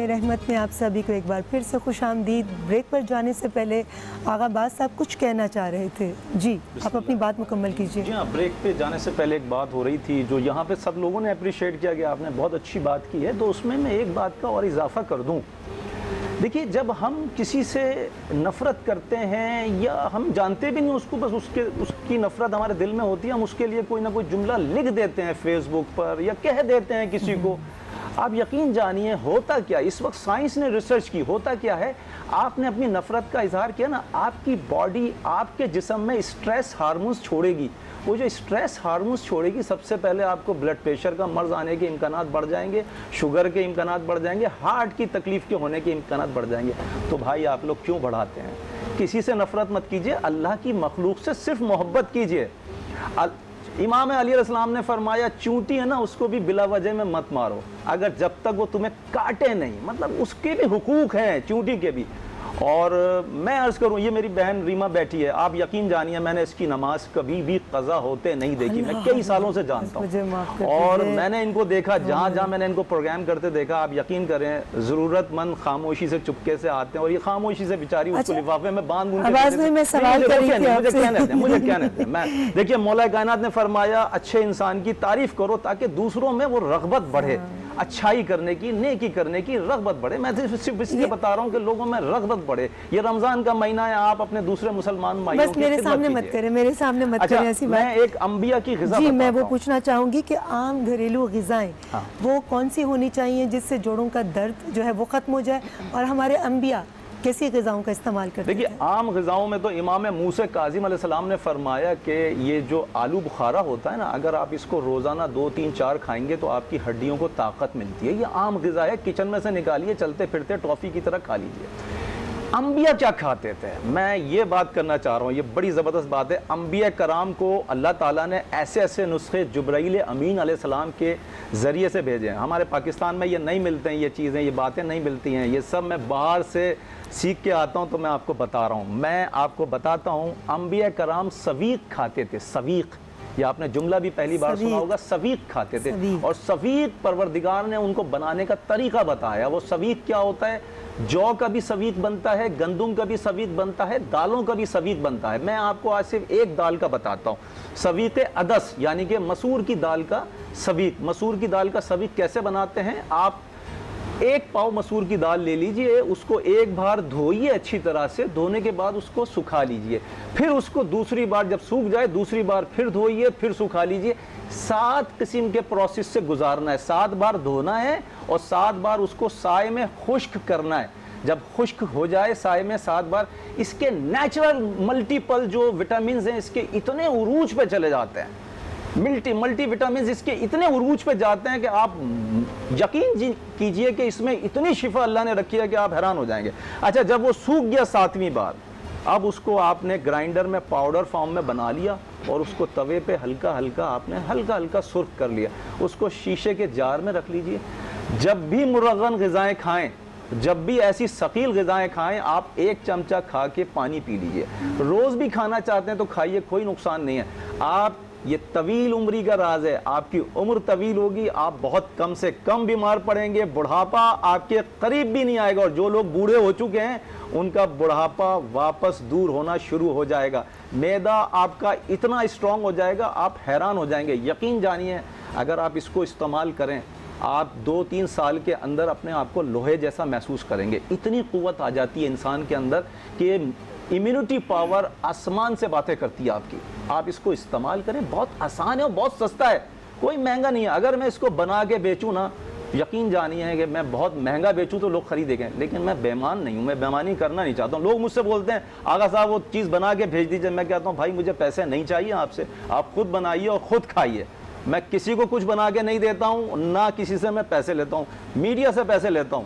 رحمت میں آپ سبھی کو ایک بار پھر سے خوش آمدید۔ بریک پر جانے سے پہلے آغا عباس صاحب کچھ کہنا چاہ رہے تھے، جی آپ اپنی بات مکمل کیجئے۔ جی ہاں، بریک پہ جانے سے پہلے ایک بات ہو رہی تھی جو یہاں پہ سب لوگوں نے اپریشیٹ کیا کہ آپ نے بہت اچھی بات کی ہے، تو اس میں ایک بات کا اور اضافہ کر دوں۔ دیکھیے، جب ہم کسی سے نفرت کرتے ہیں یا ہم جانتے بھی نہیں اس کو، بس اس کی نفرت ہمارے دل میں ہوتی ہے، ہم اس کے لیے کوئی نہ کوئی جملہ لکھ دیتے ہیں فیس بک پر یا کہہ دیتے ہیں کسی کو۔ آپ یقین جانیے ہوتا کیا، اس وقت سائنس نے ریسرچ کی، ہوتا کیا ہے، آپ نے اپنی نفرت کا اظہار کیا نا، آپ کی باڈی، آپ کے جسم میں اسٹریس ہارمونز چھوڑے گی۔ وہ جو اسٹریس ہارمونز چھوڑے گی، سب سے پہلے آپ کو بلڈ پریشر کا مرض آنے کے امکانات بڑھ جائیں گے، شوگر کے امکانات بڑھ جائیں گے، ہارٹ کی تکلیف کے ہونے کے امکانات بڑھ جائیں گے۔ تو بھائی آپ لوگ کیوں بڑھاتے ہیں؟ کسی سے نفرت مت کیجئے، اللہ کی مخلوق سے صرف محبت کیجئے۔ امام علی علیہ السلام نے فرمایا چونٹی ہے نا، اس کو بھی بلا وجہ میں مت مارو، اگر جب تک وہ تمہیں کاٹے نہیں، مطلب اس کے بھی حقوق ہیں چونٹی کے بھی۔ اور میں عرض کروں، یہ میری بہن ریما بیٹھی ہے، آپ یقین جانیے میں نے اس کی نماز کبھی بھی قضا ہوتے نہیں دیکھی، میں کئی سالوں سے جانتا ہوں، اور میں نے ان کو دیکھا جہاں جہاں میں نے ان کو پروگرام کرتے دیکھا، آپ یقین کریں ضرورت مند خاموشی سے چپکے سے آتے ہیں، اور یہ خاموشی سے بیچاری اس کو لفافے میں باندھ مجھے کہنے دیں میں دیکھیے، مولا کائنات نے فرمایا اچھے انسان کی تعریف کرو تاکہ دوسروں میں وہ رغبت بڑھے، اچھائی کرنے کی، نیکی کرنے کی رغبت بڑھے۔ میں صرف اس لیے بتا رہا ہوں کہ لوگوں میں رغبت بڑھے۔ یہ رمضان کا مہینہ ہے، آپ اپنے دوسرے مسلمان بھائیوں کی خدمت کیجئے۔ میرے سامنے مت کریں ایسی بات۔ میں ایک انبیاء کی غذا جی میں وہ پوچھنا چاہوں گی کہ عام گھریلو غذائیں وہ کون سی ہونی چاہیے جس سے جوڑوں کا درد جو ہے وہ ختم ہو جائے، اور ہمارے انبیاء کیسی غذاؤں کا استعمال کرتے ہیں؟ دیکھیے، عام غذاؤں میں تو امام موسیٰ کاظم علیہ السلام نے فرمایا کہ یہ جو آلو بخارا ہوتا ہے نا، اگر آپ اس کو روزانہ 2 3 4 کھائیں گے تو آپ کی ہڈیوں کو طاقت ملتی ہے۔ یہ عام غذا ہے، کچن میں سے نکالیے، چلتے پھرتے ٹافی کی طرح کھا لیجیے۔ انبیاء کیا کھاتے تھے، میں یہ بات کرنا چاہ رہا ہوں، یہ بڑی زبردست بات ہے۔ انبیاء کرام کو اللہ تعالیٰ نے ایسے ایسے نسخے جبرائیل امین علیہ السلام کے ذریعے سے بھیجے ہیں۔ ہمارے پاکستان میں یہ نہیں ملتے ہیں، یہ چیزیں، یہ باتیں نہیں ملتی ہیں، یہ سب میں باہر سے سیکھ کے آتا ہوں، تو میں آپ کو بتا رہا ہوں۔ میں آپ کو بتاتا ہوں، انبیاء کرام سویق کھاتے تھے، سویق، یہ آپ نے جملہ بھی پہلی بار سنا ہوگا، سویق کھاتے تھے، اور سویق پروردگار نے ان کو بنانے کا طریقہ بتایا۔ وہ سویق کیا ہوتا ہے؟ جو کا بھی سویق بنتا ہے، گندم کا بھی سویق بنتا ہے، دالوں کا بھی سویق بنتا ہے۔ میں آپ کو آج صرف ایک دال کا بتاتا ہوں، سویق عدس، یعنی کہ مسور کی دال کا سویق۔ مسور کی دال کا سویق کیسے بناتے ہیں؟ آپ 1 پاؤ مسور کی دال لے لیجئے، اس کو ایک بار دھوئیے اچھی طرح سے، دھونے کے بعد اس کو سکھا لیجئے، پھر اس کو دوسری بار جب سوکھ جائے دوسری بار پھر دھوئیے، پھر سکھا لیجئے۔ 7 قسم کے پروسیس سے گزارنا ہے، 7 بار دھونا ہے اور 7 بار اس کو سائے میں خشک کرنا ہے۔ جب خشک ہو جائے سائے میں 7 بار، اس کے نیچرل ملٹیپل جو وٹامنز ہیں اس کے اتنے عروج پہ چلے جاتے ہیں، ملٹی وٹامنز اس کے اتنے عروج پہ جاتے ہیں کہ آپ یقین کیجئے کہ اس میں اتنی شفا اللہ نے رکھی ہے کہ آپ حیران ہو جائیں گے۔ اچھا، جب وہ سوکھ گیا 7ویں بار، اب اس کو آپ نے گرائنڈر میں پاؤڈر فارم میں بنا لیا، اور اس کو توے پہ ہلکا ہلکا سرخ کر لیا، اس کو شیشے کے جار میں رکھ لیجئے۔ جب بھی مرغن غذائیں کھائیں، جب بھی ایسی ثقیل غذائیں کھائیں، آپ 1 چمچہ کھا کے پانی پی لیجئے۔ روز بھی کھانا چاہتے ہیں تو کھائیے، کوئی نقصان نہیں ہے۔ آپ، یہ طویل عمری کا راز ہے، آپ کی عمر طویل ہوگی، آپ بہت کم سے کم بیمار پڑیں گے، بڑھاپا آپ کے قریب بھی نہیں آئے گا، اور جو لوگ بوڑھے ہو چکے ہیں ان کا بڑھاپا واپس دور ہونا شروع ہو جائے گا، معدہ آپ کا اتنا اسٹرانگ ہو جائے گا، آپ حیران ہو جائیں گے۔ یقین جانیے، اگر آپ اس کو استعمال کریں، آپ 2 3 سال کے اندر اپنے آپ کو لوہے جیسا محسوس کریں گے۔ اتنی قوت آ جاتی ہے انسان کے اندر کہ امیونٹی پاور آسمان سے باتیں کرتی ہے آپ کی۔ آپ اس کو استعمال کریں، بہت آسان ہے اور بہت سستا ہے، کوئی مہنگا نہیں ہے۔ اگر میں اس کو بنا کے بیچوں نا، یقین جانیے کہ میں بہت مہنگا بیچوں تو لوگ خریدیں گے، لیکن میں بیمان نہیں ہوں، میں بیمانی کرنا نہیں چاہتا ہوں۔ لوگ مجھ سے بولتے ہیں آغا صاحب وہ چیز بنا کے بھیج دیجئے، میں کہتا ہوں بھائی مجھے پیسے نہیں چاہیے آپ سے، آپ خود بنائیے اور خود کھائیے۔ میں کسی کو کچھ بنا کے نہیں دیتا ہوں، نہ کسی سے میں پیسے لیتا ہوں، میڈیا سے پیسے لیتا ہوں۔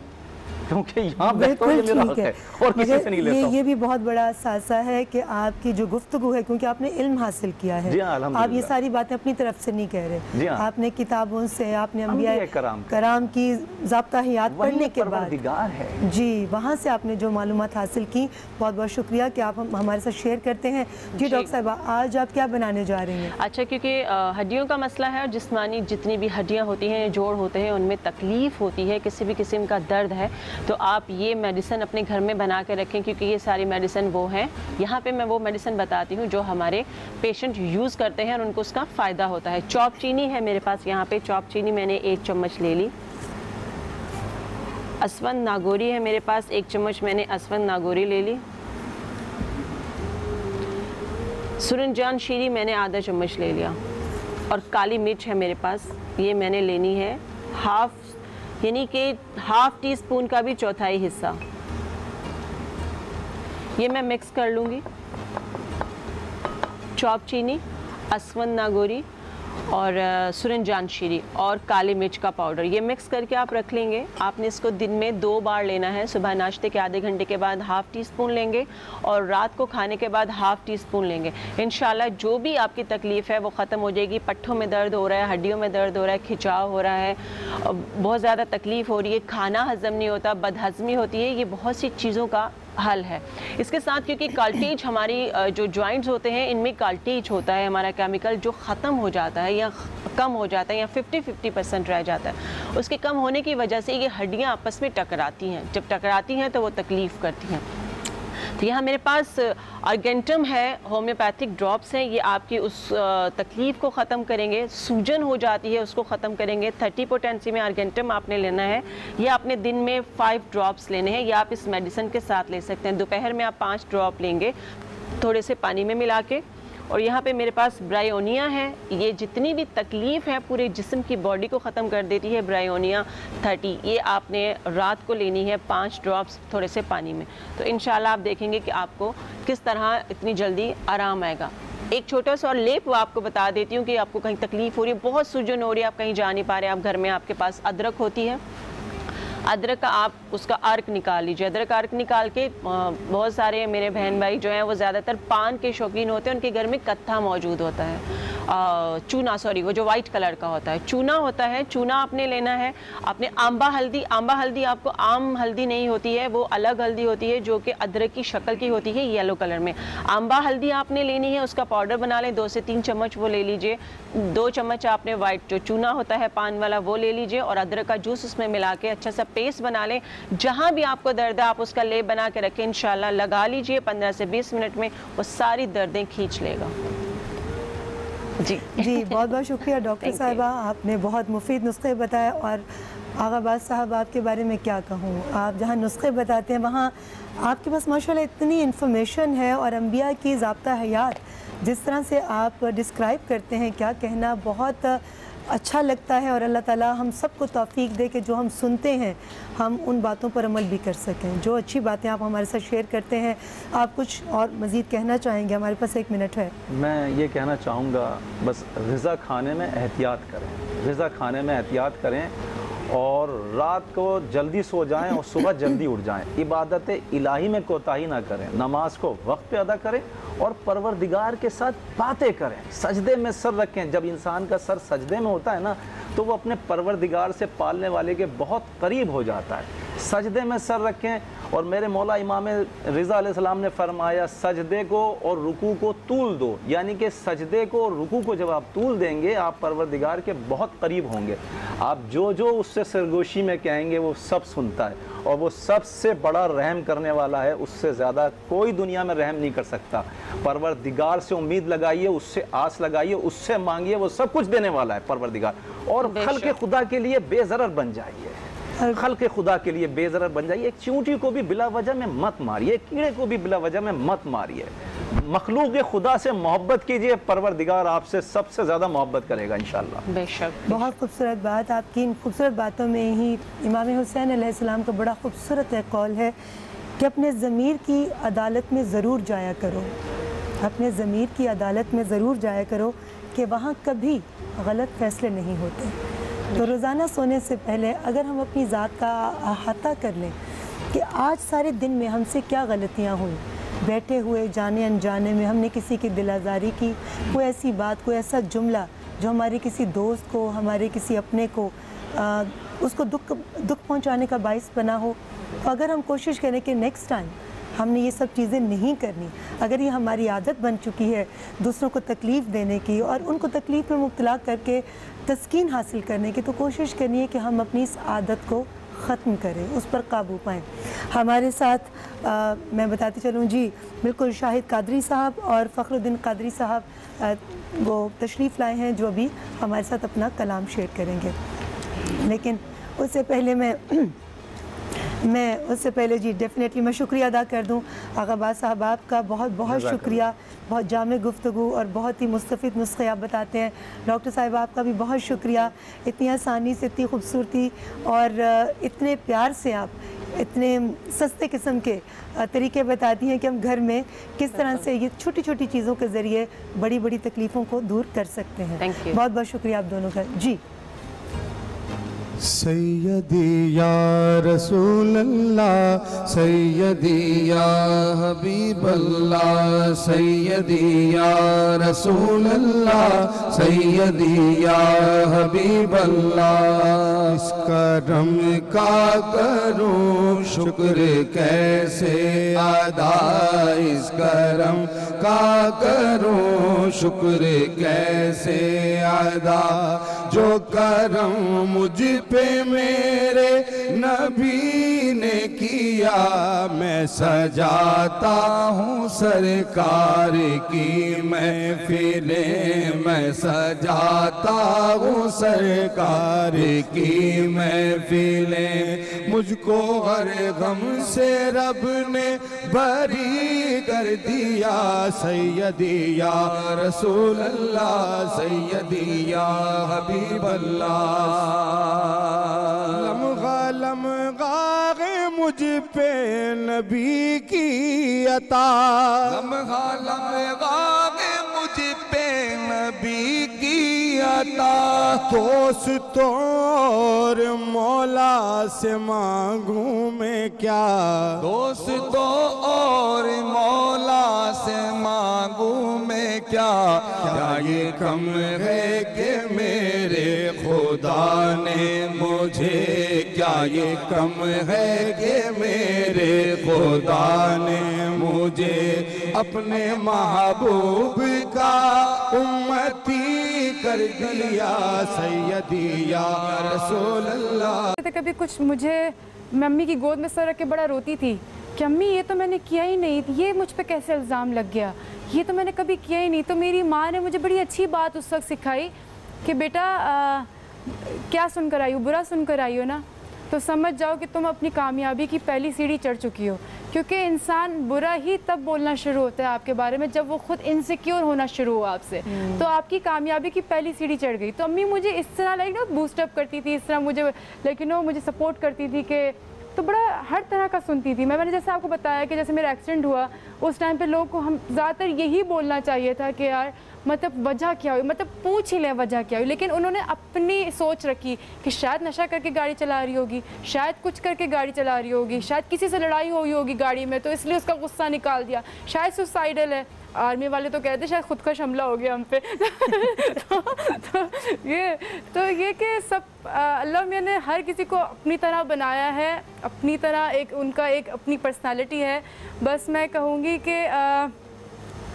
کیونکہ یہاں بہتر میرا حق ہے اور کسی سے نہیں لیتا ہوں. یہ بھی بہت بڑا اثاثہ ہے کہ آپ کی جو گفتگو ہے، کیونکہ آپ نے علم حاصل کیا ہے. آپ یہ ساری باتیں اپنی طرف سے نہیں کہہ رہے. آپ نے کتابوں سے، آپ نے انبیاء کرام کی ضابطہ حیات پڑھنے کے بعد جی وہاں سے آپ نے جو معلومات حاصل کی، بہت بہت شکریہ کہ آپ ہمارے ساتھ شیئر کرتے ہیں. جی ڈاکٹر صاحبہ، آج آپ کیا بنانے جا رہی ہیں؟ اچھا، کیونکہ ہڈیوں کا مسئلہ ہے اور جسمانی جتنی بھی ہڈیاں ہوتی ہیں، جوڑ ہوتے ہیں، ان میں تکلیف ہوتی ہے، کسی بھی قسم کا درد ہے، تو آپ یہ میڈیسن اپنے گھر میں بنا کے رکھیں، کیونکہ یہ ساری میڈیسن وہ ہیں. یہاں پہ میں وہ میڈیسن بتاتی ہوں جو ہمارے پیشنٹ یوز کرتے ہیں اور ان کو اس کا فائدہ ہوتا ہے. چاپ چینی ہے میرے پاس، یہاں پہ چاپ چینی میں نے 1 چمچ لے لی. اسفند ناگوری ہے میرے پاس، 1 چمچ میں نے اسفند ناگوری لے لی. سرنجان شیری میں نے آدھا چمچ لے لیا. اور کالی مرچ ہے میرے پاس، یہ میں نے لینی ہے یعنی کہ ½ ٹی اسپون کا بھی چوتھائی حصہ. یہ میں مکس کر لوں گی. چاپ چینی، اسفند ناگوری اور سرنجان شیری اور کالی مرچ کا پاؤڈر، یہ مکس کر کے آپ رکھ لیں گے. آپ نے اس کو دن میں 2 بار لینا ہے. صبح ناشتے کے آدھے گھنٹے کے بعد ½ ٹی اسپون لیں گے اور رات کو کھانے کے بعد ½ ٹی اسپون لیں گے. انشاءاللہ جو بھی آپ کی تکلیف ہے وہ ختم ہو جائے گی. پٹھوں میں درد ہو رہا ہے، ہڈیوں میں درد ہو رہا ہے، کھچاؤ ہو رہا ہے، بہت زیادہ تکلیف ہو رہی ہے، کھانا ہضم نہیں ہوتا، بدہضمی ہوتی ہے، یہ بہت سی چیزوں کا حل ہے. اس کے ساتھ کیونکہ کالٹیج ہماری جو جوائنٹس ہوتے ہیں ان میں کالٹیج ہوتا ہے ہمارا کیمیکل، جو ختم ہو جاتا ہے یا کم ہو جاتا ہے یا 50% رہ جاتا ہے. اس کے کم ہونے کی وجہ سے یہ ہڈیاں آپس میں ٹکراتی ہیں. جب ٹکراتی ہیں تو وہ تکلیف کرتی ہیں. تو یہاں میرے پاس آرگینٹم ہے، ہومیوپیتھک ڈراپس ہیں، یہ آپ کی اس تکلیف کو ختم کریں گے. سوجن ہو جاتی ہے اس کو ختم کریں گے. 30 پوٹینسی میں آرگینٹم آپ نے لینا ہے. یہ آپ نے دن میں 5 ڈراپس لینے ہیں. یہ آپ اس میڈیسن کے ساتھ لے سکتے ہیں. دوپہر میں آپ 5 ڈراپ لیں گے تھوڑے سے پانی میں ملا کے. اور یہاں پہ میرے پاس برائیونیا ہے، یہ جتنی بھی تکلیف ہے پورے جسم کی باڈی کو ختم کر دیتی ہے. برائیونیا 30، یہ آپ نے رات کو لینی ہے 5 ڈراپس تھوڑے سے پانی میں. تو انشاءاللہ آپ دیکھیں گے کہ آپ کو کس طرح اتنی جلدی آرام آئے گا. ایک چھوٹا سا لیپ وہ آپ کو بتا دیتی ہوں کہ آپ کو کہیں تکلیف ہو رہی ہے، بہت سوجن ہو رہی ہے، آپ کہیں جا نہیں پا رہے، آپ گھر میں آپ کے پاس ادرک ہوتی ہے، ادرک کا آپ اس کا ارک نکال لیجیے. ادرک کا ارک نکال کے بہت سارے میرے بہن بھائی جو ہیں وہ زیادہ تر پان کے شوقین ہوتے ہیں، ان کے گھر میں کتھا موجود ہوتا ہے، چونا، سوری وہ جو وائٹ کلر کا ہوتا ہے، چونا ہوتا ہے. چونا آپ نے لینا ہے. آپ نے آمبا ہلدی، آمبا ہلدی آپ کو عام ہلدی نہیں ہوتی ہے، وہ الگ ہلدی ہوتی ہے جو کہ ادرک کی شکل کی ہوتی ہے، یلو کلر میں. آمبا ہلدی آپ نے لینی ہے، اس کا پاؤڈر بنا لیں. 2 سے 3 چمچ وہ لے لیجئے. 2 چمچ آپ نے وائٹ جو چونا ہوتا ہے پان والا وہ لے لیجئے اور ادرک کا جوس اس میں ملا کے اچھا سا پیسٹ بنا لیں. جہاں بھی آپ کو درد ہے آپ اس کا لیپ بنا کے رکھیں. انشاءاللہ لگا لیجئے 15 سے 20 منٹ میں وہ ساری دردیں کھینچ لے گا. جی بہت بہت شکریہ ڈاکٹر صاحبہ، آپ نے بہت مفید نسخے بتائے. اور آغا باز صاحب آپ کے بارے میں کیا کہوں، آپ جہاں نسخے بتاتے ہیں وہاں آپ کے پاس ماشاءاللہ اتنی انفارمیشن ہے، اور انبیاء کی ضابطہ حیات جس طرح سے آپ ڈسکرائب کرتے ہیں، کیا کہنا، بہت اچھا لگتا ہے. اور اللہ تعالیٰ ہم سب کو توفیق دے کہ جو ہم سنتے ہیں ہم ان باتوں پر عمل بھی کر سکیں. جو اچھی باتیں آپ ہمارے ساتھ شیئر کرتے ہیں، آپ کچھ اور مزید کہنا چاہیں گے؟ ہمارے پاس 1 منٹ ہے. میں یہ کہنا چاہوں گا بس غذا کھانے میں احتیاط کریں، غذا کھانے میں احتیاط کریں، اور رات کو جلدی سو جائیں اور صبح جلدی اٹھ جائیں. عبادت الہی میں کوتاہی نہ کریں، نماز کو وقت پہ ادا کریں اور پروردگار کے ساتھ باتیں کریں. سجدے میں سر رکھیں. جب انسان کا سر سجدے میں ہوتا ہے نا تو وہ اپنے پروردگار سے پالنے والے کے بہت قریب ہو جاتا ہے. سجدے میں سر رکھیں. اور میرے مولا امام رضا علیہ السلام نے فرمایا سجدے کو اور رکوع کو طول دو، یعنی کہ سجدے کو اور رکوع کو جب آپ طول دیں گے آپ پروردگار کے بہت قریب ہوں گے. آپ جو اس سے سرگوشی میں کہیں گے وہ سب سنتا ہے، اور وہ سب سے بڑا رحم کرنے والا ہے. اس سے زیادہ کوئی دنیا میں رحم نہیں کر سکتا. پروردگار سے امید لگائیے، اس سے آس لگائیے، اس سے مانگیے، وہ سب کچھ دینے والا ہے پروردگار. اور خلق خدا کے لیے بے ضرر بن جائیے، خلق خدا کے لیے بے ضرر بن جائیے. ایک چونٹی کو بھی بلا وجہ میں مت ماریے، کیڑے کو بھی بلا وجہ میں مت ماریے. مخلوق خدا سے محبت کیجئے، پروردگار آپ سے سب سے زیادہ محبت کرے گا انشاءاللہ. بے شک. بہت خوبصورت بات. آپ کی ان خوبصورت باتوں میں ہی امام حسین علیہ السلام کا بڑا خوبصورت قول ہے کہ اپنے ضمیر کی عدالت میں ضرور جایا کرو، اپنے ضمیر کی عدالت میں ضرور جایا کرو کہ وہاں کبھی غلط فیصلے نہیں ہوتے. تو روزانہ سونے سے پہلے اگر ہم اپنی ذات کا احاطہ کر لیں کہ آج سارے دن میں ہم سے کیا غلطیاں ہوئی، بیٹھے ہوئے جانے انجانے میں ہم نے کسی کی دل آزاری کی، کوئی ایسی بات، کوئی ایسا جملہ جو ہمارے کسی دوست کو، ہمارے کسی اپنے کو اس کو دکھ پہنچانے کا باعث بنا ہو. اگر ہم کوشش کریں کہ نیکسٹ ٹائم ہم نے یہ سب چیزیں نہیں کرنی، اگر یہ ہماری عادت بن چکی ہے دوسروں کو تکلیف دینے کی اور ان کو تکلیف میں مبتلا کر کے تسکین حاصل کرنے کی، تو کوشش کرنی ہے کہ ہم اپنی اس عادت کو ختم کریں، اس پر قابو پائیں. ہمارے ساتھ میں بتاتی چلوں جی بالکل شاہد قادری صاحب اور فخر الدین قادری صاحب وہ تشریف لائے ہیں جو ابھی ہمارے ساتھ اپنا کلام شیئر کریں گے. لیکن اس سے پہلے جی ڈیفینیٹلی میں شکریہ ادا کر دوں آغا باز صاحب آپ کا، بہت بہت شکریہ، بہت جامع گفتگو اور بہت ہی مستفید نسخے آپ بتاتے ہیں. ڈاکٹر صاحب آپ کا بھی بہت شکریہ، اتنی آسانی سے، اتنی خوبصورتی اور اتنے پیار سے آپ اتنے سستے قسم کے طریقے بتاتی ہیں کہ ہم گھر میں کس طرح سے یہ چھوٹی چھوٹی چیزوں کے ذریعے بڑی بڑی تکلیفوں کو دور کر سکتے ہیں. بہت بہت شکریہ آپ دونوں کا. جی سیدی یا رسول اللہ، سیدی یا حبیب اللہ، سیدی یا رسول اللہ، سیدی یا حبیب اللہ. اس کرم کا کروں شکر کیسے ادا، اس کرم کا کروں شکر کیسے ادا، جو کرم مجھ پہ میرے نبی نے کیا، میں سجاتا ہوں سرکار کی محفلیں، میں سجاتا ہوں سرکار کی محفلیں. مجھ کو ہر غم سے رب نے بری کر دیا، سیدی یا رسول اللہ، سیدی یا حبیب اللہ. لمحہ لمحہ مجھ پہ نبی کی عطا، لمحہ لمحہ مجھ پہ نبی کی عطا. دوستوں اور مولا سے مانگوں میں کیا، دوستوں اور مولا سے مانگوں میں کیا، کیا یہ کم ہے کہ میرے خدا نے مجھے، کیا یہ کم ہے کہ میرے خدا نے مجھے اپنے محبوب کا امتی کر دیا، سیدی یا رسول اللہ. کبھی کچھ مجھے میں امی کی گود میں سر رکھ کے بڑا روتی تھی کہ امی یہ تو میں نے کیا ہی نہیں، یہ مجھ پہ کیسے الزام لگ گیا، یہ تو میں نے کبھی کیا ہی نہیں. تو میری ماں نے مجھے بڑی اچھی بات اس وقت سکھائی کہ بیٹا کیا سن کر آئی ہو، برا سن کر آئی ہو نا، تو سمجھ جاؤ کہ تم اپنی کامیابی کی پہلی سیڑھی چڑھ چکی ہو. کیونکہ انسان برا ہی تب بولنا شروع ہوتا ہے آپ کے بارے میں جب وہ خود انسیکیور ہونا شروع ہو آپ سے، تو آپ کی کامیابی کی پہلی سیڑھی چڑھ گئی. تو امی مجھے اس طرح بوسٹ اپ کرتی تھی، اس طرح مجھے مجھے سپورٹ کرتی تھی کہ تو بڑا ہر طرح کا سنتی تھی. میں نے جیسے آپ کو بتایا کہ جیسے میرا ایکسیڈنٹ ہوا اس ٹائم پہ لوگوں کو ہم زیادہ تر یہی بولنا چاہیے تھا کہ یار مطلب وجہ کیا ہوئی، مطلب پوچھ ہی لیں وجہ کیا ہوئی. لیکن انہوں نے اپنی سوچ رکھی کہ شاید نشہ کر کے گاڑی چلا رہی ہوگی، شاید کچھ کر کے گاڑی چلا رہی ہوگی، شاید کسی سے لڑائی ہوئی ہوگی گاڑی میں تو اس لیے اس کا غصہ نکال دیا، شاید سوسائڈل ہے. آرمی والے تو کہتے ہیں شاید خودکش حملہ ہو گیا ہم پہ. تو یہ کہ سب اللہ میاں نے ہر کسی کو اپنی طرح بنایا ہے، اپنی طرح ان کا ایک اپنی پرسنالٹی ہے. بس میں کہوں گی کہ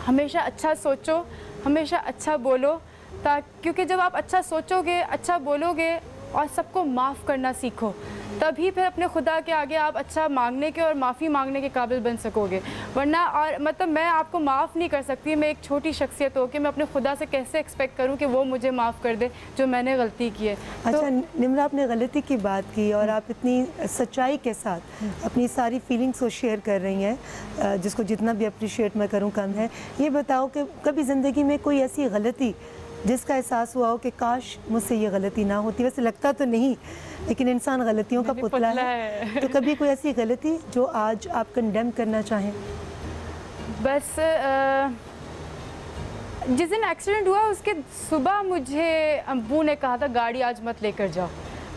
ہمیشہ اچھا سوچو، ہمیشہ اچھا بولو، کیونکہ جب آپ اچھا سوچو گے، اچھا بولو گے اور سب کو معاف کرنا سیکھو، تبھی پھر اپنے خدا کے آگے آپ اچھا مانگنے کے اور معافی مانگنے کے قابل بن سکو گے. ورنہ اور مطلب میں آپ کو معاف نہیں کر سکتی، میں ایک چھوٹی شخصیت ہو کہ میں اپنے خدا سے کیسے ایکسپیکٹ کروں کہ وہ مجھے معاف کر دے جو میں نے غلطی کی ہے. اچھا نمرہ، آپ نے غلطی کی بات کی اور آپ اتنی سچائی کے ساتھ اپنی ساری فیلنگس کو شیئر کر رہی ہیں جس کو جتنا بھی اپریشیٹ میں کروں کم ہے. یہ بتاؤ کہ کبھی زندگی میں کوئی ایسی غلطی جس کا احساس ہوا ہو کہ کاش مجھ سے یہ غلطی نہ ہوتی؟ ویسے لگتا تو نہیں، لیکن انسان غلطیوں کا پتلا ہے. تو کبھی کوئی ایسی غلطی جو آج آپ کنڈیم کرنا چاہیں؟ بس جس دن ایکسیڈنٹ ہوا اس کے صبح مجھے ابو نے کہا تھا گاڑی آج مت لے کر جاؤ.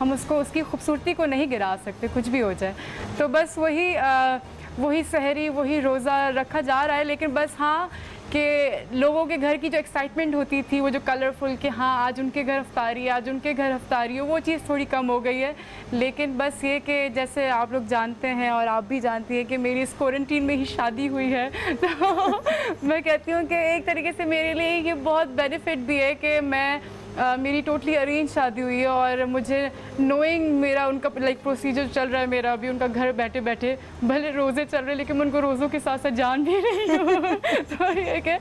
ہم اس کو اس کی خوبصورتی کو نہیں گرا سکتے کچھ بھی ہو جائے. تو بس وہی سحری وہی روزہ رکھا جا رہا ہے. لیکن بس ہاں کہ لوگوں کے گھر کی جو ایکسائٹمنٹ ہوتی تھی وہ جو کلرفل کہ ہاں آج ان کے گھر افطاری آج ان کے گھر افطاری ہو, وہ چیز تھوڑی کم ہو گئی ہے. لیکن بس یہ کہ جیسے آپ لوگ جانتے ہیں اور آپ بھی جانتی ہیں کہ میری اس کوارنٹین میں ہی شادی ہوئی ہے, تو میں کہتی ہوں کہ ایک طریقے سے میرے لیے یہ بہت بینیفٹ بھی ہے کہ میری ٹوٹلی ارینج شادی ہوئی ہے, اور مجھے نوئنگ میرا ان کا لائک پروسیجر چل رہا ہے میرا ابھی ان کا گھر بیٹھے بیٹھے, بھلے روزے چل رہے ہیں لیکن میں ان کو روزوں کے ساتھ ساتھ جان بھی رہی ہوں. تو یہ کہ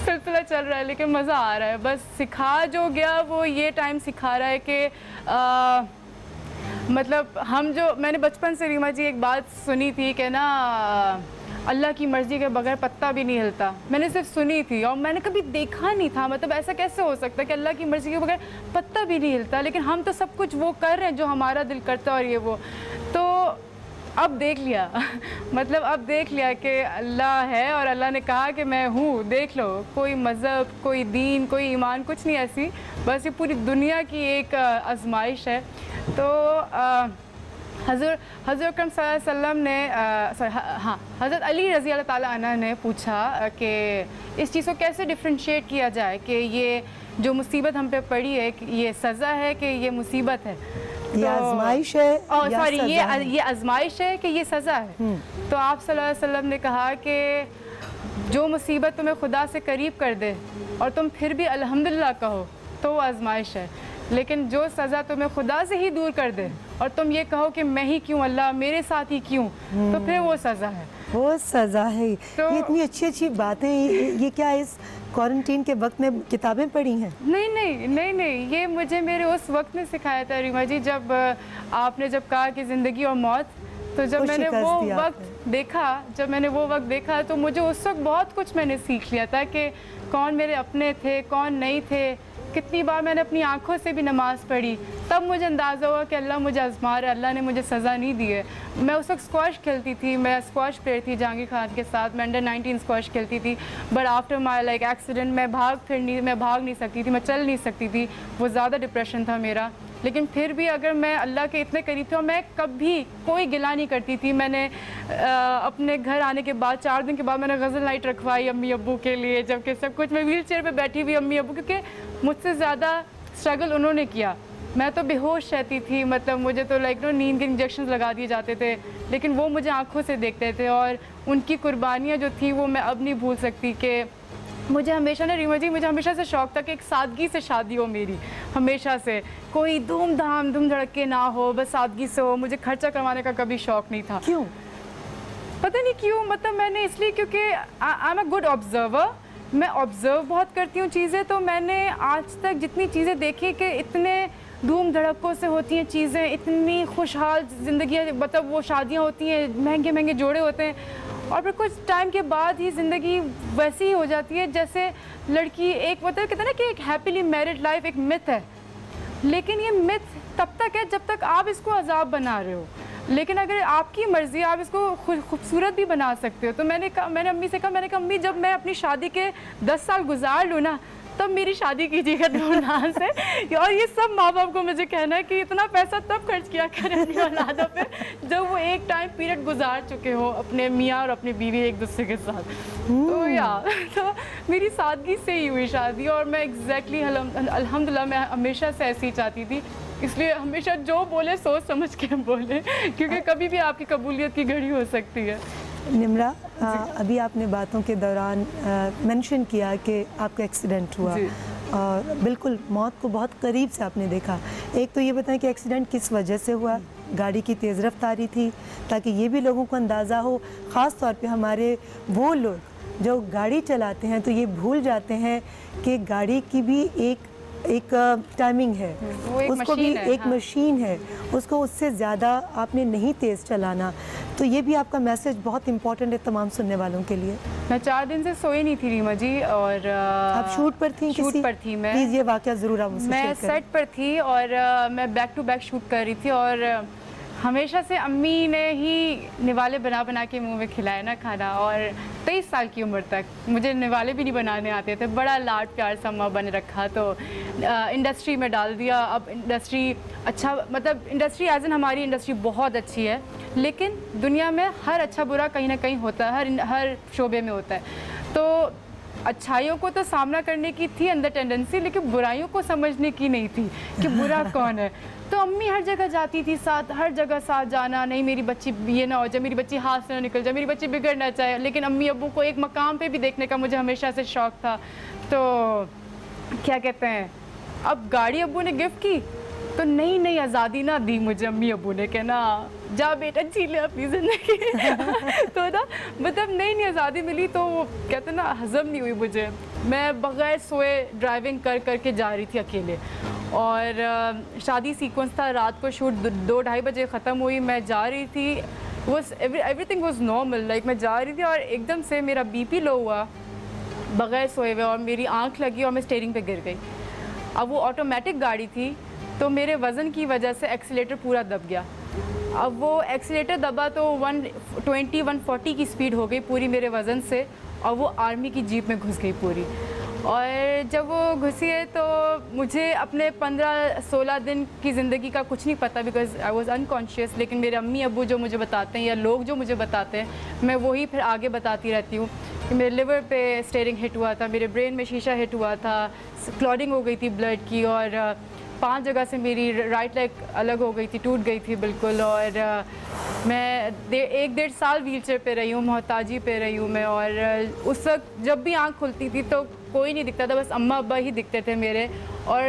سلسلہ چل رہا ہے لیکن مزہ آ رہا ہے. بس سکھا جو گیا وہ یہ ٹائم سکھا رہا ہے کہ مطلب میں نے بچپن سے ریما جی ایک بات سنی تھی کہ نا اللہ کی مرضی کے بغیر پتا بھی نہیں ہلتا. میں نے صرف سنی تھی اور میں نے کبھی دیکھا نہیں تھا, مطلب ایسا کیسے ہو سکتا ہے کہ اللہ کی مرضی کے بغیر پتا بھی نہیں ہلتا, لیکن ہم تو سب کچھ وہ کر رہے ہیں جو ہمارا دل کرتا ہے اور یہ وہ. تو اب دیکھ لیا مطلب اب دیکھ لیا کہ اللہ ہے اور اللہ نے کہا کہ میں ہوں, دیکھ لو. کوئی مذہب کوئی دین کوئی ایمان کچھ نہیں ایسی, بس یہ پوری دنیا کی ایک آزمائش ہے. تو حضرت اکرم صلی اللہ علیہ وسلم نے حضرت علی رضی اللہ تعالیٰ عنہ نے پوچھا کہ اس چیز کو کیسے ڈفرینشیٹ کیا جائے کہ یہ جو مصیبت ہم پہ پڑی ہے یہ سزا ہے کہ یہ مصیبت ہے, یہ آزمائش ہے, سوری یہ آزمائش ہے کہ یہ سزا ہے. تو آپ صلی اللہ علیہ وسلم نے کہا کہ جو مصیبت تمہیں خدا سے قریب کر دے اور تم پھر بھی الحمدللہ کہو تو وہ آزمائش ہے, لیکن جو سزا تمہیں خدا سے ہی دور کر دے اور تم یہ کہو کہ میں ہی کیوں, اللہ میرے ساتھ ہی کیوں, تو پھر وہ سزا ہے. وہ سزا ہے. یہ اتنی اچھی اچھی باتیں, یہ کیا اس کوارنٹین کے وقت میں کتابیں پڑھی ہیں؟ نہیں, یہ مجھے میرے اس وقت میں سکھایا تھا ریما جی جب آپ نے جب کہا کہ زندگی اور موت, تو جب میں نے وہ وقت دیکھا تو مجھے اس وقت بہت کچھ میں نے سیکھ لیا تھا کہ کون میرے اپنے تھے کون نہیں تھے. کتنی بار میں نے اپنی آنکھوں سے بھی نماز پڑھی, تب مجھے اندازہ ہوا کہ اللہ مجھے آزما رہا ہے, اللہ نے مجھے سزا نہیں دی ہے. میں اس وقت اسکواش کھیلتی تھی, میں اسکواش پلیئر تھی جہانگیر خان کے ساتھ, میں انڈر-19 اسکواش کھیلتی تھی. But after my like accident میں بھاگ نہیں سکتی تھی, میں چل نہیں سکتی تھی, وہ زیادہ ڈپریشن تھا میرا. لیکن پھر بھی اگر میں اللہ کے اتنے قریب تھی اور میں کبھی کوئی گلہ نہیں کرتی تھی. میں نے اپنے گھر آنے کے بعد 4 دن کے بعد میں نے غزل نائٹ رکھوائی امی ابو کے لیے, جبکہ سب کچھ میں ویل چیئر پہ بیٹھی ہوئی امی ابو, کیونکہ مجھ سے زیادہ اسٹرگل انہوں نے کیا. میں تو بے ہوش رہتی تھی, مطلب مجھے تو نیند کے انجیکشنز لگا دیے جاتے تھے, لیکن وہ مجھے آنکھوں سے دیکھتے تھے. اور ان کی قربانیاں جو تھیں وہ میں اب نہیں بھول سکتی. کہ مجھے ہمیشہ ریما جی مجھے ہمیشہ سے شوق تھا کہ ایک سادگی سے شادی ہو میری, ہمیشہ سے کوئی دھوم دھڑکے نہ ہو, بس سادگی سے ہو. مجھے خرچہ کروانے کا کبھی شوق نہیں تھا. کیوں پتہ نہیں کیوں, مطلب میں نے اس لیے کیونکہ I am a good observer, میں آبزرو بہت کرتی ہوں چیزیں. تو میں نے آج تک جتنی چیزیں دیکھی کہ اتنے دھوم دھڑکوں سے ہوتی ہیں چیزیں, اتنی خوشحال زندگیاں, مطلب وہ شادیاں ہوتی ہیں, مہنگے جوڑے ہوتے ہیں, اور پھر کچھ ٹائم کے بعد ہی زندگی ویسی ہی ہو جاتی ہے جیسے لڑکی ایک, مطلب کہتے ہیں نا کہ ایک ہیپیلی میرڈ لائف ایک مت ہے, لیکن یہ مت تب تک ہے جب تک آپ اس کو عذاب بنا رہے ہو. لیکن اگر آپ کی مرضی آپ اس کو خوبصورت بھی بنا سکتے ہو. تو میں نے امی سے کہا امی جب میں اپنی شادی کے 10 سال گزار لوں نا تب میری شادی کیجیے گا دھوم سے. اور یہ سب ماں باپ کو مجھے کہنا ہے کہ اتنا پیسہ تب خرچ کیا کریں اپنی اولادوں پہ جب وہ ایک ٹائم پیریڈ گزار چکے ہوں اپنے میاں اور اپنی بیوی ایک دوسرے کے ساتھ. تو میری سادگی سے ہی ہوئی شادی, اور میں ایگزیکٹلی الحمدللہ میں ہمیشہ سے ایسی ہی چاہتی تھی. اس لیے ہمیشہ جو بولے سوچ سمجھ کے بولے, کیونکہ کبھی بھی آپ کی قبولیت کی گھڑی ہو سکتی ہے. نمرہ, ابھی آپ نے باتوں کے دوران منشن کیا کہ آپ کا ایکسیڈنٹ ہوا, اور بالکل موت کو بہت قریب سے آپ نے دیکھا. ایک تو یہ بتائیں کہ ایکسیڈنٹ کس وجہ سے ہوا, گاڑی کی تیز رفتاری تھی, تاکہ یہ بھی لوگوں کو اندازہ ہو, خاص طور پہ ہمارے وہ لوگ جو گاڑی چلاتے ہیں تو یہ بھول جاتے ہیں کہ گاڑی کی بھی ایک ٹائمنگ ہے, اس کو بھی ایک مشین ہے, اس کو اس سے زیادہ آپ نے نہیں تیز چلانا. تو یہ بھی آپ کا میسج بہت امپورٹنٹ ہے تمام سننے والوں کے لیے. میں 4 دن سے سوئی نہیں تھی ریما جی, اور آپ شوٹ پر تھیں؟ شوٹ پر تھی میں. پلیز یہ واقعہ ضرور آپ مجھ سے شیئر کریں. میں سیٹ پر تھی اور میں بیک ٹو بیک شوٹ کر رہی تھی, اور ہمیشہ سے امی نے ہی نوالے بنا بنا کے منہ میں کھلایا نا کھانا, اور 23 سال کی عمر تک مجھے نوالے بھی نہیں بنانے آتے تھے. بڑا لاڈ پیار سے اماں بن رکھا, تو انڈسٹری میں ڈال دیا. اب انڈسٹری اچھا, مطلب انڈسٹری ایز ان ہماری انڈسٹری بہت اچھی ہے, لیکن دنیا میں ہر اچھا برا کہیں نہ کہیں ہوتا ہے, ہر شعبے میں ہوتا ہے. تو اچھائیوں کو تو سامنا کرنے کی تھی اندر ٹینڈنسی, لیکن برائیوں کو سمجھنے کی نہیں تھی کہ برا کون ہے. تو امی ہر جگہ جاتی تھی ساتھ, ہر جگہ ساتھ جانا, نہیں میری بچی یہ نہ ہو جائے, میری بچی ہاتھ سے نہ نکل جائے, میری بچی بگڑ نہ چاہے. لیکن امی ابو کو ایک مقام پہ بھی دیکھنے کا مجھے ہمیشہ سے شوق تھا. تو کیا کہتے ہیں, اب گاڑی ابو نے گفٹ کی تو نئی آزادی نہ دی مجھے امی ابو نے, کہ نا جا بیٹا جی لے اپنی زندگی. تو نا مطلب نئی آزادی ملی, تو کہتے ہیں نا ہضم نہیں ہوئی مجھے. میں بغیر سوئے ڈرائیونگ کر کے جا رہی تھی اکیلے, اور شادی سیکوینس تھا, رات کو شوٹ 2-2:30 بجے ختم ہوئی. میں جا رہی تھی, every thing was normal, like میں جا رہی تھی, اور ایک دم سے میرا بی پی لو ہوا بغیر سوئے ہوئے, اور میری آنکھ لگی اور میں اسٹیئرنگ پہ گر گئی. اب وہ آٹومیٹک گاڑی تھی, تو میرے وزن کی وجہ سے ایکسیلیٹر پورا دب گیا. اب وہ ایکسیلیٹر دبا تو 120-140 کی سپیڈ ہو گئی پوری میرے وزن سے, اور وہ آرمی کی جیپ میں گھس گئی پوری. اور جب وہ گھسی ہے تو مجھے اپنے 15-16 دن کی زندگی کا کچھ نہیں پتہ, بیکاز آئی واز انکانشیس. لیکن میرے امی ابو جو مجھے بتاتے ہیں, یا لوگ جو مجھے بتاتے ہیں, میں وہی پھر آگے بتاتی رہتی ہوں. کہ میرے لیور پہ اسٹیئرنگ ہٹ ہوا تھا, میرے برین میں شیشہ ہٹ ہوا تھا, کلوٹنگ ہو گئی تھی بلڈ کی, اور 5 جگہ سے میری رائٹ لیگ الگ ہو گئی تھی, ٹوٹ گئی تھی بالکل. اور میں 1-1.5 سال ویل چیئر پہ رہی ہوں, محتاجی پہ رہی ہوں میں. اور اس وقت جب بھی آنکھ کھلتی تھی تو کوئی نہیں دکھتا تھا, بس اماں ابا ہی دکھتے تھے میرے. اور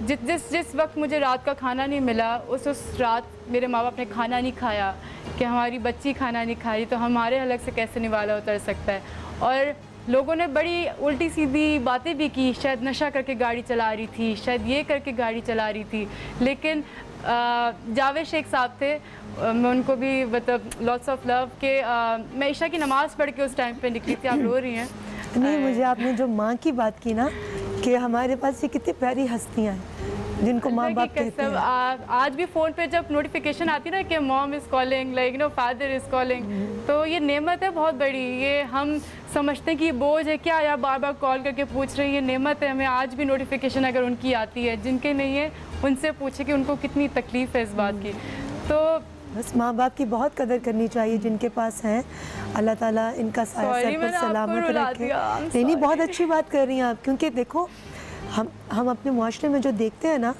جس وقت مجھے رات کا کھانا نہیں ملا, اس رات میرے ماں باپ نے کھانا نہیں کھایا کہ ہماری بچی کھانا نہیں کھا رہی, تو ہمارے حلق سے کیسے نوالا اتر سکتا ہے. اور لوگوں نے بڑی الٹی سیدھی باتیں بھی کی, شاید نشہ کر کے گاڑی چلا رہی تھی, شاید یہ کر کے گاڑی چلا رہی تھی. لیکن جاوید شیخ صاحب تھے, میں ان کو بھی مطلب لاٹس آف لو, کہ میں عشاء کی نماز پڑھ کے اس ٹائم پہ نکلی تھی. آپ رو رہی ہیں؟ نہیں, مجھے آپ نے جو ماں کی بات کی نا, کہ ہمارے پاس یہ کتنی پیاری ہستیاں ہیں جن کو ماں باپ کہتے ہیں. آج بھی فون پہ جب نوٹیفیکیشن آتی نا کہ mom is calling, like no father is calling, تو یہ نعمت ہے بہت بڑی. یہ ہم سمجھتے ہیں کہ یہ بوجھ ہے کیا, یا بار بار کال کر کے پوچھ رہے ہیں, یہ نعمت ہے. ہمیں آج بھی نوٹیفیکیشن اگر ان کی آتی ہے, جن کے نہیں ہے ان سے پوچھے کہ ان کو کتنی تکلیف ہے اس بات کی. تو بس ماں باپ کی بہت قدر کرنی چاہیے جن کے پاس ہیں. اللہ تعالیٰ ان کا سایہ سر پر سلامت رکھے. نہیں, بہت اچھی بات کر رہی ہیں آپ, کیونکہ دیکھو ہم اپنے معاشرے میں جو دیکھتے ہیں نا,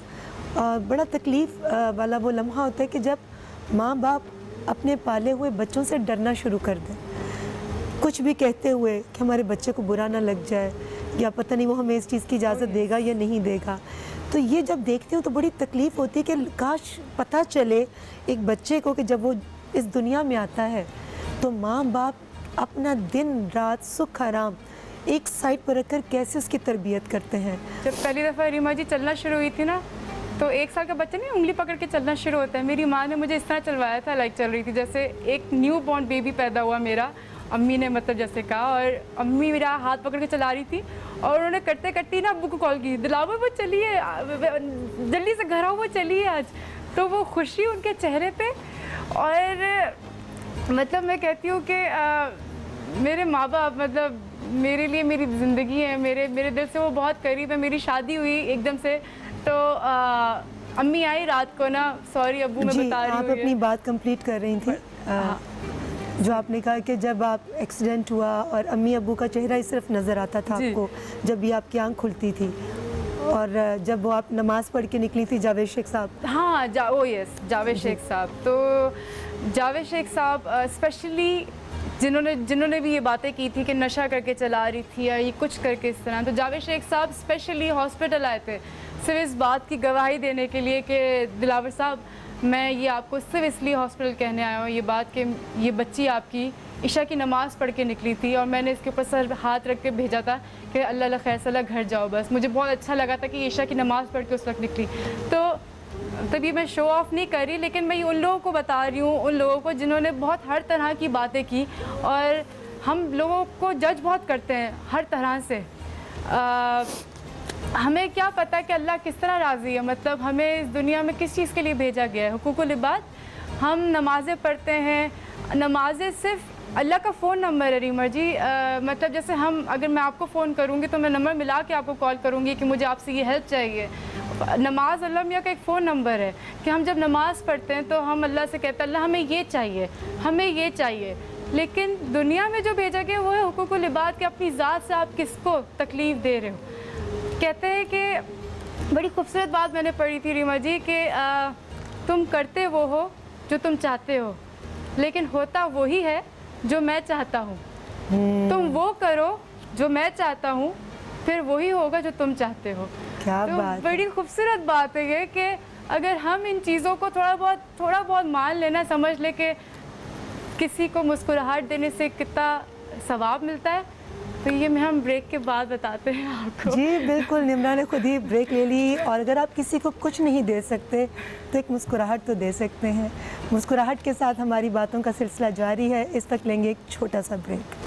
بڑا تکلیف والا وہ لمحہ ہوتا ہے کہ جب ماں باپ اپنے پالے ہوئے بچوں سے ڈرنا شروع کر دیں, کچھ بھی کہتے ہوئے کہ ہمارے بچے کو برا نہ لگ جائے, یا پتہ نہیں وہ ہمیں اس چیز کی اجازت دے گا یا نہیں دے گا. تو یہ جب دیکھتے ہوں تو بڑی تکلیف ہوتی ہے کہ کاش پتہ چلے ایک بچے کو کہ جب وہ اس دنیا میں آتا ہے تو ماں باپ اپنا دن رات سکھ آرام ایک سائڈ پر رکھ کر کیسے اس کی تربیت کرتے ہیں. جب پہلی دفعہ ریما جی چلنا شروع ہوئی تھی نا, تو 1 سال کا بچہ نہیں انگلی پکڑ کے چلنا شروع ہوتا ہے. میری ماں نے مجھے اس طرح چلوایا تھا, لائک چل رہی تھی جیسے ایک نیو بورن بیبی پیدا ہوا میرا. امی نے مطلب جیسے کہا, اور امی میرا ہاتھ پکڑ کے چلا رہی تھی, اور انہوں نے کرتے کرتی نا ابو کو کال کی, دلاور وہ چلیے, جلدی سے گھر آؤ, وہ چلیے آج. تو وہ خوشی ان کے چہرے پہ. اور مطلب میں کہتی ہوں کہ میرے ماں باپ مطلب میرے لیے میری زندگی ہے, میرے دل سے وہ بہت قریب ہے. میری شادی ہوئی ایک دم سے, تو امی آئی رات کو نا, سوری ابو میں بتا رہی ہوں. آپ اپنی بات کمپلیٹ کر رہی تھی, جو آپ نے کہا کہ جب آپ ایکسیڈنٹ ہوا اور امی ابو کا چہرہ ہی صرف نظر آتا تھا آپ کو جب بھی آپ کی آنکھ کھلتی تھی, اور جب وہ آپ نماز پڑھ کے نکلی تھی جاوید شیخ صاحب. ہاں, یس, جاوید شیخ صاحب. تو جاوید شیخ صاحب اسپیشلی جنہوں نے بھی یہ باتیں کی تھی کہ نشہ کر کے چلا رہی تھی یا یہ کچھ کر کے اس طرح, تو جاوید شیخ صاحب اسپیشلی ہاسپٹل آئے تھے صرف اس بات کی گواہی دینے کے لیے کہ دلاور صاحب, میں یہ آپ کو صرف اس لیے ہاسپٹل کہنے آیا ہوں یہ بات کہ یہ بچی آپ کی عشاء کی نماز پڑھ کے نکلی تھی, اور میں نے اس کے اوپر سر ہاتھ رکھ کے بھیجا تھا کہ اللہ اللہ خیر صلاح گھر جاؤ. بس مجھے بہت اچھا لگا تھا کہ عشاء کی نماز پڑھ کے اس وقت نکلی. تو تب یہ میں شو آف نہیں کر رہی, لیکن میں یہ ان لوگوں کو بتا رہی ہوں, ان لوگوں کو جنہوں نے بہت ہر طرح کی باتیں کی. اور ہم لوگوں کو جج بہت کرتے ہیں ہر طرح سے. ہمیں کیا پتہ کہ اللہ کس طرح راضی ہے, مطلب ہمیں اس دنیا میں کس چیز کے لیے بھیجا گیا ہے. حقوق العباد ہم نمازیں پڑھتے ہیں. نمازیں صرف اللہ کا فون نمبر ہے ریما جی. مطلب جیسے اگر میں آپ کو فون کروں گی تو میں نمبر ملا کے آپ کو کال کروں گی کہ مجھے آپ سے یہ ہیلپ چاہیے. نماز اللہ میاں کا ایک فون نمبر ہے کہ ہم جب نماز پڑھتے ہیں تو ہم اللہ سے کہتے ہیں اللہ ہمیں یہ چاہیے, ہمیں یہ چاہیے. لیکن دنیا میں جو بھیجا گیا وہ ہے حقوق العباد کہ اپنی ذات سے آپ کس کو تکلیف دے رہے ہو. کہتے ہیں کہ بڑی خوبصورت بات میں نے پڑھی تھی ریما جی کہ تم کرتے وہ ہو جو تم چاہتے ہو, لیکن ہوتا وہی ہے جو میں چاہتا ہوں. تم وہ کرو جو میں چاہتا ہوں, پھر وہی ہوگا جو تم چاہتے ہو. کیا تو بات, بڑی خوبصورت بات ہے یہ کہ اگر ہم ان چیزوں کو تھوڑا بہت مان لینا, سمجھ لے کہ کسی کو مسکراہٹ دینے سے کتنا ثواب ملتا ہے, تو یہ ہم بریک کے بعد بتاتے ہیں آپ کو. جی بالکل, نمرا نے خود ہی بریک لے لی. اور اگر آپ کسی کو کچھ نہیں دے سکتے تو ایک مسکراہٹ تو دے سکتے ہیں. مسکراہٹ کے ساتھ ہماری باتوں کا سلسلہ جاری ہے. اس وقت لیں گے ایک چھوٹا سا بریک.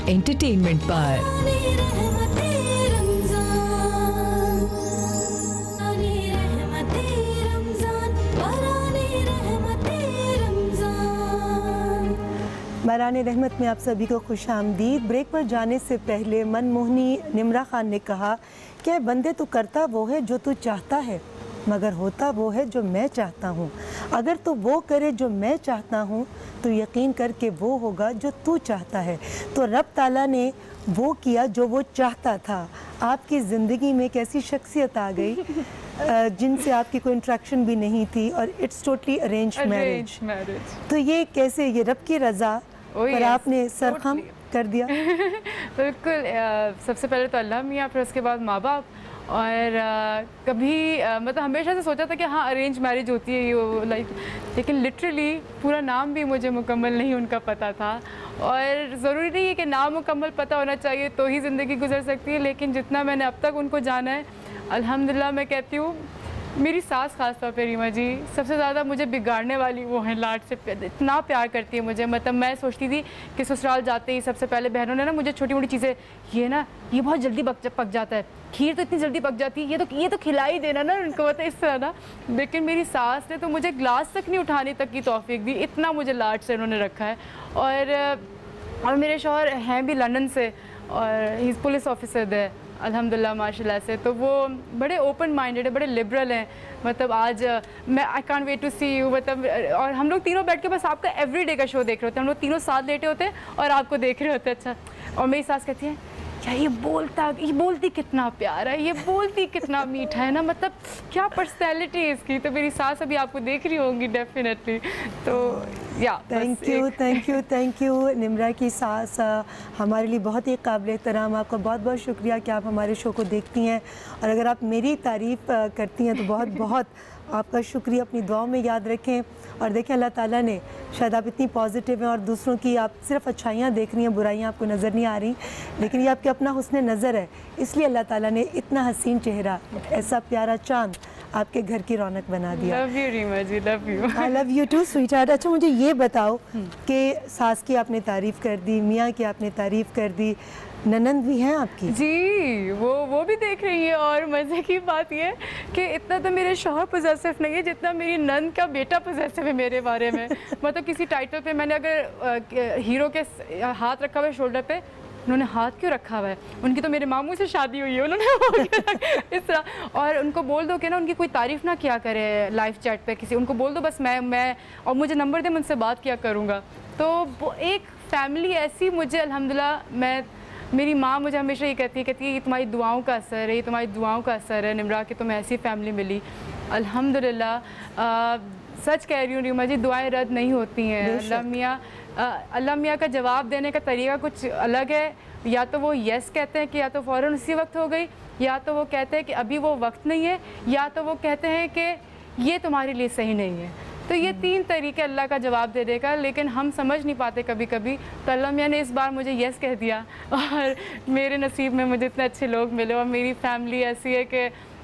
انٹرٹینمنٹ پر باران رحمت میں آپ سبھی کو خوش آمدید. بریک پر جانے سے پہلے من موہنی نمرا خان نے کہا کہ بندے تو کرتا وہ ہے جو تو چاہتا ہے, مگر ہوتا وہ ہے جو میں چاہتا ہوں. اگر تو وہ کرے جو میں چاہتا ہوں تو یقین کر کے وہ ہوگا جو تو چاہتا ہے. تو رب تعالیٰ نے وہ کیا جو وہ چاہتا تھا. آپ کی زندگی میں ایک ایسی شخصیت آ گئی جن سے آپ کی کوئی انٹریکشن بھی نہیں تھی, اور اٹس ٹوٹلی ارینجڈ میرج. تو یہ کیسے, یہ رب کی رضا پر آپ نے سرخم کر دیا؟ بالکل, سب سے پہلے تو اللہ میاں, پھر اس کے بعد ماں باپ. اور کبھی مطلب ہمیشہ سے سوچا تھا کہ ہاں ارینج میرج ہوتی ہے یہ لائک, لیکن لٹرلی پورا نام بھی مجھے مکمل نہیں ان کا پتہ تھا. اور ضروری نہیں ہے کہ نام مکمل پتہ ہونا چاہیے تو ہی زندگی گزر سکتی ہے, لیکن جتنا میں نے اب تک ان کو جانا ہے الحمدللہ میں کہتی ہوں میری ساس خاص طور پہ ریما جی سب سے زیادہ مجھے بگاڑنے والی وہ ہیں. لاڈ سے اتنا پیار کرتی ہے مجھے. مطلب میں سوچتی تھی کہ سسرال جاتے ہی سب سے پہلے بہنوں نے نا مجھے چھوٹی موٹی چیزیں, یہ بہت جلدی پک جاتا ہے, کھیر تو اتنی جلدی پک جاتی ہے, یہ تو کھلا ہی دینا نا ان کو, مطلب اس طرح نا. لیکن میری ساس نے تو مجھے گلاس تک نہیں اٹھانے تک کی توفیق دی, اتنا مجھے لاڈ سے انہوں نے رکھا ہے. اور میرے شوہر ہیں بھی لندن سے, اور ہی پولیس آفیسر ہے الحمدللہ ماشاء اللہ سے. تو وہ بڑے اوپن مائنڈیڈ ہیں, بڑے لبرل ہیں. مطلب آج میں I can't wait to see you, مطلب اور ہم لوگ تینوں بیٹھ کے بس آپ کا ایوری ڈے کا شو دیکھ رہے ہوتے ہیں. ہم لوگ تینوں ساتھ لیٹے ہوتے ہیں اور آپ کو دیکھ رہے ہوتے ہیں. اچھا, اور میری ساس کہتی ہیں کیا یہ بولتی کتنا پیارا ہے, یہ بولتی کتنا میٹھا ہے نا, مطلب کیا پرسنالٹی ہے اس کی. تو میری ساس ابھی آپ کو دیکھ رہی ہوں گی ڈیفینیٹلی. تو یا تھینک یو نمرا کی ساس ہمارے لیے بہت ہی قابل احترام. آپ کا بہت بہت شکریہ کہ آپ ہمارے شو کو دیکھتی ہیں, اور اگر آپ میری تعریف کرتی ہیں تو بہت بہت آپ کا شکریہ. اپنی دعاؤں میں یاد رکھیں, اور دیکھیں اللہ تعالیٰ نے, شاید آپ اتنی پازیٹیو ہیں اور دوسروں کی آپ صرف اچھائیاں دیکھ رہی ہیں, برائیاں آپ کو نظر نہیں آ رہی, لیکن یہ آپ کے اپنا حسن نظر ہے, اس لیے اللہ تعالیٰ نے اتنا حسین چہرہ, ایسا پیارا چاند آپ کے گھر کی رونق بنا دیا. Love you Reema ji, love you. I love you too sweetheart. اچھا مجھے یہ بتاؤ کہ ساس کی آپ نے تعریف کر دی, میاں کی آپ نے تعریف کر دی, ننند بھی ہیں آپ کی؟ جی وہ بھی دیکھ رہی ہیں. اور مزے کی بات یہ ہے کہ اتنا تو میرے شوہر پوزیسو نہیں ہے جتنا میری نند کا بیٹا پوزیسو ہے میرے بارے میں. مطلب کسی ٹائٹل پہ میں نے اگر ہیرو کے ہاتھ رکھا ہوا ہے شولڈر پہ, انہوں نے ہاتھ کیوں رکھا ہوا ہے, ان کی تو میرے ماموں سے شادی ہوئی ہے, انہوں نے اس طرح. اور ان کو بول دو کہ نا ان کی کوئی تعریف نہ کیا کرے لائیو چیٹ پہ کسی, ان کو بول دو بس میں اور مجھے نمبر دے, میں ان سے بات کیا کروں گا. تو ایک فیملی ایسی مجھے الحمدللہ, میری ماں مجھے ہمیشہ یہ کہتی ہے یہ تمہاری دعاؤں کا اثر ہے, یہ تمہاری دعاؤں کا اثر ہے نمرا کہ تمہیں ایسی فیملی ملی الحمدللہ. سچ کہہ رہی ہوں ریما جی, دعائیں رد نہیں ہوتی ہیں. اللہ میاں کا جواب دینے کا طریقہ کچھ الگ ہے. یا تو وہ یس کہتے ہیں کہ یا تو فوراً اسی وقت ہو گئی, یا تو وہ کہتے ہیں کہ ابھی وہ وقت نہیں ہے, یا تو وہ کہتے ہیں کہ یہ تمہارے لیے صحیح نہیں ہے. تو یہ تین طریقے اللہ کا جواب دے دے گا, لیکن ہم سمجھ نہیں پاتے کبھی کبھی. تو اللہ میاں نے اس بار مجھے یس کہہ دیا, اور میرے نصیب میں مجھے اتنے اچھے لوگ ملے, اور میری فیملی ایسی ہے کہ